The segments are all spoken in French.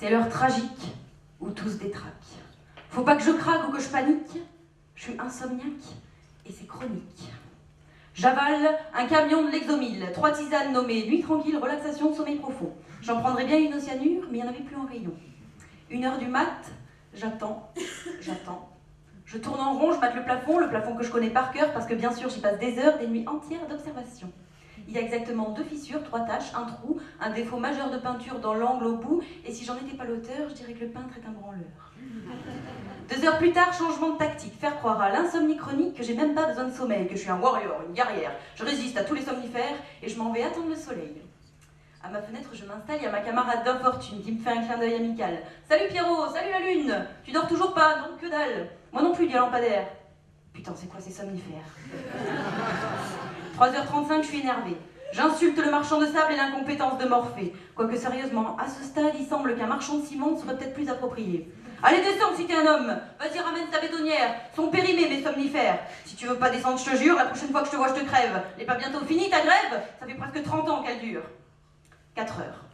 Quelle heure tragique où tous détraquent. Faut pas que je craque ou que je panique. Je suis insomniaque et c'est chronique. J'avale un camion de Lexomil, 3 tisanes nommées nuit tranquille, relaxation, sommeil profond. J'en prendrais bien une au cyanure, mais il n'y en avait plus en rayon. 1h du mat, j'attends. Je tourne en rond, je batte le plafond que je connais par cœur, parce que bien sûr j'y passe des heures, des nuits entières d'observation. Il y a exactement 2 fissures, 3 taches, un trou, un défaut majeur de peinture dans l'angle au bout, et si j'en étais pas l'auteur, je dirais que le peintre est un branleur. 2 heures plus tard, changement de tactique, faire croire à l'insomnie chronique que j'ai même pas besoin de sommeil, que je suis un warrior, une guerrière, je résiste à tous les somnifères, et je m'en vais attendre le soleil. À ma fenêtre, je m'installe, il y a ma camarade d'infortune qui me fait un clin d'œil amical. « Salut Pierrot, salut la lune, tu dors toujours pas, non, que dalle. Moi non plus, dit un lampadaire. Putain, c'est quoi ces somnifères ?» 3h35, je suis énervée. J'insulte le marchand de sable et l'incompétence de Morphée. Quoique sérieusement, à ce stade, il semble qu'un marchand de ciment serait peut-être plus approprié. Allez, descends si t'es un homme. Vas-y, ramène ta bétonnière. Sont périmés mes somnifères. Si tu veux pas descendre, je te jure, la prochaine fois que je te vois, je te crève. N'est pas bientôt fini ta grève? Ça fait presque 30 ans qu'elle dure. 4 heures.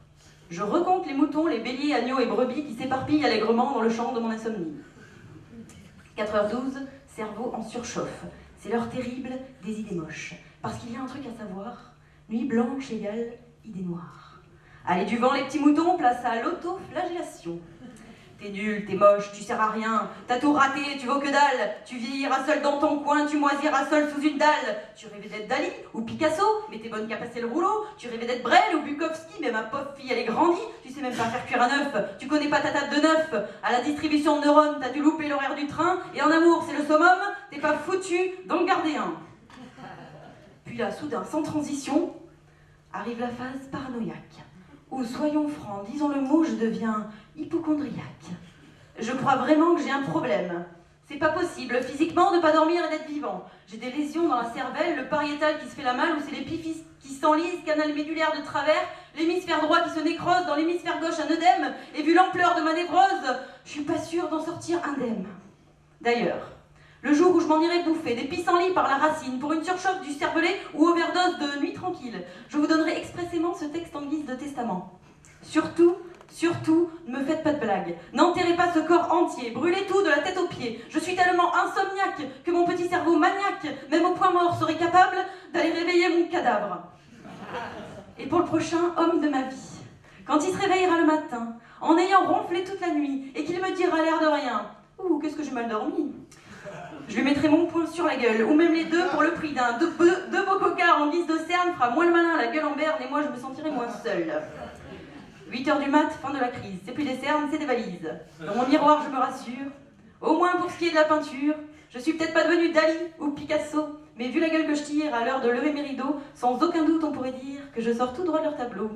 Je recompte les moutons, les béliers, agneaux et brebis qui s'éparpillent allègrement dans le champ de mon insomnie. 4h12, cerveau en surchauffe. C'est l'heure terrible des idées moches. Parce qu'il y a un truc à savoir. Nuit blanche égale idée noire. Allez du vent les petits moutons, place à l'autoflagellation. T'es nul, t'es moche, tu sers à rien, t'as tout raté, tu vaux que dalle, tu vieilliras seul dans ton coin, tu moisiras seul sous une dalle. Tu rêvais d'être Dali ou Picasso, mais t'es bonne qu'à passer le rouleau. Tu rêvais d'être Brel ou Bukowski, mais ma pauvre fille elle est grandie, tu sais même pas faire cuire un œuf, tu connais pas ta table de neuf. À la distribution de neurones, t'as dû louper l'horaire du train, et en amour c'est le summum, t'es pas foutu d'en garder un. Puis là, soudain, sans transition, arrive la phase paranoïaque, où, soyons francs, disons le mot, je deviens hypocondriaque. Je crois vraiment que j'ai un problème. C'est pas possible, physiquement, de pas dormir et d'être vivant. J'ai des lésions dans la cervelle, le pariétal qui se fait la malle, ou c'est l'épiphyse qui s'enlise, canal médulaire de travers, l'hémisphère droit qui se nécrose, dans l'hémisphère gauche un œdème, et vu l'ampleur de ma névrose, je suis pas sûre d'en sortir indemne. D'ailleurs, le jour où je m'en irai bouffer des pissenlits par la racine pour une surchauffe du cervelet ou overdose de nuit tranquille, je vous donnerai expressément ce texte en guise de testament. Surtout, ne me faites pas de blagues. N'enterrez pas ce corps entier, brûlez tout de la tête aux pieds. Je suis tellement insomniaque que mon petit cerveau maniaque, même au point mort, serait capable d'aller réveiller mon cadavre. Et pour le prochain homme de ma vie, quand il se réveillera le matin, en ayant ronflé toute la nuit, et qu'il me dira l'air de rien, « Ouh, qu'est-ce que j'ai mal dormi !» Je lui mettrai mon poing sur la gueule, ou même les deux pour le prix d'un. Deux beaux cocards en guise de cerne fera moins le malin, la gueule en berne, et moi je me sentirai moins seule. 8h du mat, fin de la crise. C'est plus des cernes, c'est des valises. Dans mon miroir, je me rassure. Au moins pour ce qui est de la peinture, je suis peut-être pas devenue Dali ou Picasso, mais vu la gueule que je tire à l'heure de lever mes rideaux, sans aucun doute on pourrait dire que je sors tout droit de leur tableau.